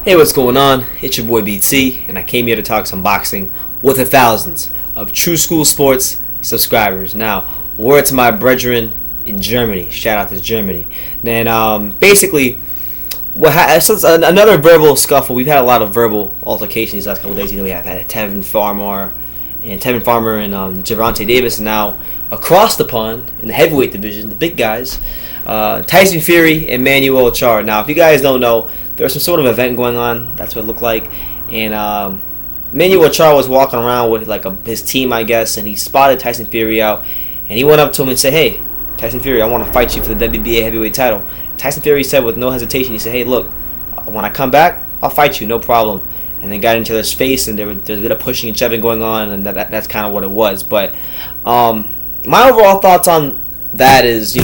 Hey, what's going on? It's your boy BT, and I came here to talk some boxing with the thousands of True School Sports subscribers. Now, word to my brethren in Germany. Shout out to Germany. Then, basically, since another verbal scuffle. We've had a lot of verbal altercations these last couple of days. We have had Tevin Farmer and Gervonta Davis, and now across the pond in the heavyweight division, the big guys, Tyson Fury and Manuel Charr. Now, if you guys don't know, there was some sort of event going on. That's what it looked like. And Manuel Charr was walking around with his team, I guess, and he spotted Tyson Fury out. And he went up to him and said, "Hey, Tyson Fury, I want to fight you for the WBA heavyweight title." Tyson Fury said with no hesitation, he said, "Hey, look, when I come back, I'll fight you, no problem." And then got into his face, and there's a bit of pushing and shoving going on, and that's kind of what it was. But my overall thoughts on that is,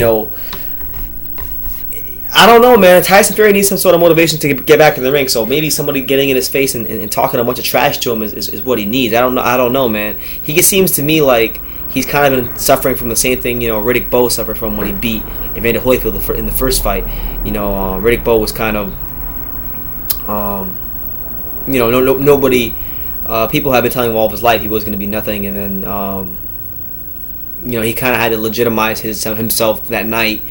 I don't know, man. Tyson Fury needs some sort of motivation to get back in the ring. So maybe somebody getting in his face and talking a bunch of trash to him is what he needs. I don't know, man. He seems to me like he's kind of been suffering from the same thing, Riddick Bowe suffered from when he beat Evander Holyfield in the first fight. Riddick Bowe was kind of, nobody. People have been telling him all of his life he was going to be nothing, and then, he kind of had to legitimize himself that night.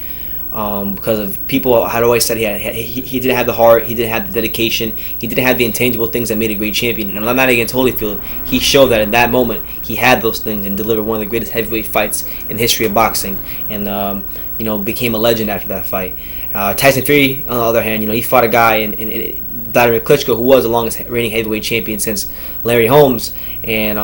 Because of people had always said he didn't have the heart, he didn't have the dedication, he didn't have the intangible things that made a great champion. And I'm not against Holyfield. He showed that in that moment he had those things and delivered one of the greatest heavyweight fights in the history of boxing. And became a legend after that fight. Tyson Fury, on the other hand, he fought a guy in Vladimir Klitschko, who was the longest reigning heavyweight champion since Larry Holmes, and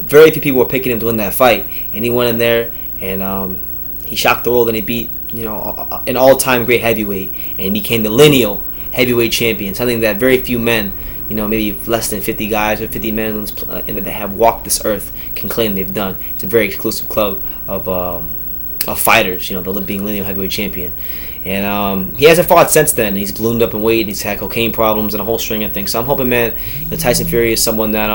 very few people were picking him to win that fight. And he went in there and he shocked the world, and he beat an all-time great heavyweight, and became the lineal heavyweight champion, something that very few men, maybe less than 50 guys or 50 men that have walked this earth can claim they've done. It's a very exclusive club of fighters, being lineal heavyweight champion. And he hasn't fought since then. He's ballooned up in weight, he's had cocaine problems, and a whole string of things. So I'm hoping, man, Tyson Fury is someone that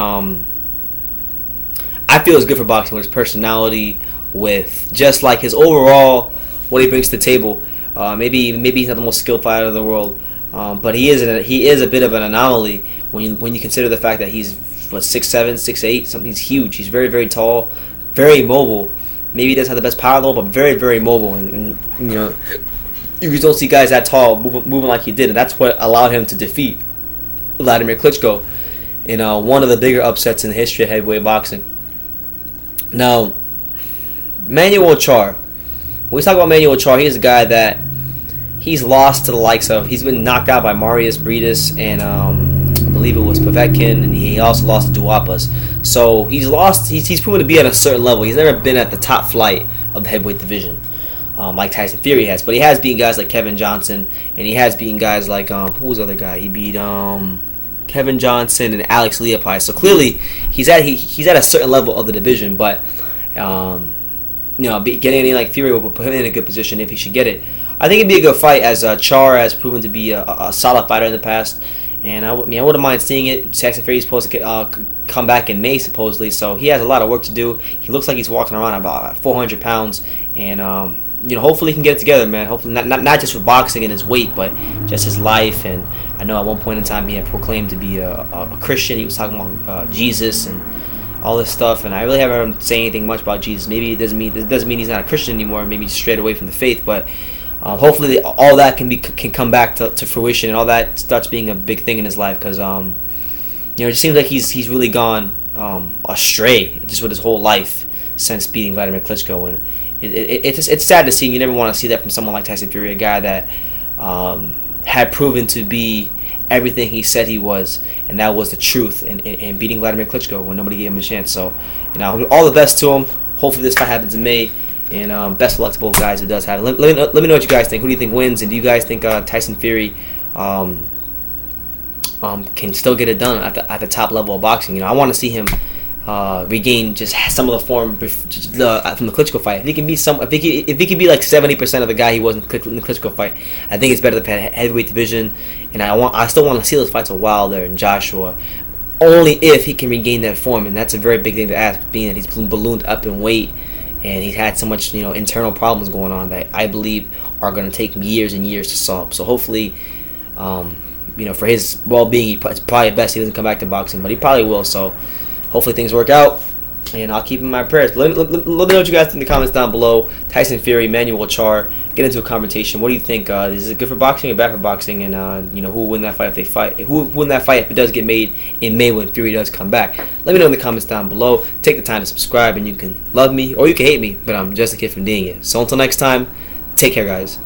I feel is good for boxing, with his personality, with just like his overall what he brings to the table. Maybe he's not the most skilled fighter in the world, but he is a bit of an anomaly when you consider the fact that he's 6'7", 6'8", something. He's huge. He's very, very tall, very mobile. Maybe he doesn't have the best power level, but very, very mobile. And you just don't see guys that tall moving like he did, and that's what allowed him to defeat Vladimir Klitschko in one of the bigger upsets in the history of heavyweight boxing. Now, Manuel Charr. When we talk about Manuel Charr, he's a guy that he's lost to the likes of. He's been knocked out by Marius Briedis and I believe it was Povetkin, and he also lost to Duapas. So he's lost. He's proven to be at a certain level. He's never been at the top flight of the heavyweight division, like Tyson Fury has. But he has beaten guys like Kevin Johnson, and he has beaten guys like who was the other guy? He beat Kevin Johnson and Alex Leopai. So clearly he's at a certain level of the division, but. Getting anything like Fury will put him in a good position if he should get it. I think it'd be a good fight, as Charr has proven to be a solid fighter in the past, and I wouldn't mind seeing it. Tyson Fury's supposed to come back in May, supposedly, so he has a lot of work to do. He looks like he's walking around about 400 pounds, and hopefully he can get it together, man. Hopefully not just for boxing and his weight, but just his life. And I know at one point in time he had proclaimed to be a Christian. He was talking about Jesus and all this stuff, and I really haven't heard him say anything much about Jesus. Maybe it doesn't mean he's not a Christian anymore. Maybe he's straight away from the faith. But hopefully all that can come back to fruition, and all that starts being a big thing in his life. Because it just seems like he's really gone astray just with his whole life since beating Vladimir Klitschko, and it's sad to see. You never want to see that from someone like Tyson Fury, a guy that had proven to be everything he said he was, and that was the truth, and beating Vladimir Klitschko when nobody gave him a chance. So, all the best to him. Hopefully this fight happens in May, and best of luck to both guys. It does happen. Let me know what you guys think. Who do you think wins, and do you guys think Tyson Fury can still get it done at the top level of boxing? I want to see him regain just some of the form from the Klitschko fight. If he can be if he can be like 70% of the guy he was in the Klitschko fight, I think it's better than the heavyweight division. And I still want to see those fights with Wilder and Joshua, only if he can regain that form, and that's a very big thing to ask, being that he's ballooned up in weight and he's had so much internal problems going on that I believe are going to take years and years to solve. So hopefully for his well-being, it's probably best he doesn't come back to boxing, but he probably will. So hopefully things work out, and I'll keep him in my prayers. But let me know what you guys think in the comments down below. Tyson Fury, Manuel Char, get into a conversation. What do you think? Is it good for boxing or bad for boxing? And who will win that fight if they fight? Who will win that fight if it does get made in May when Fury does come back? Let me know in the comments down below. Take the time to subscribe, and you can love me or you can hate me, but I'm just a kid from doing it. So until next time, take care, guys.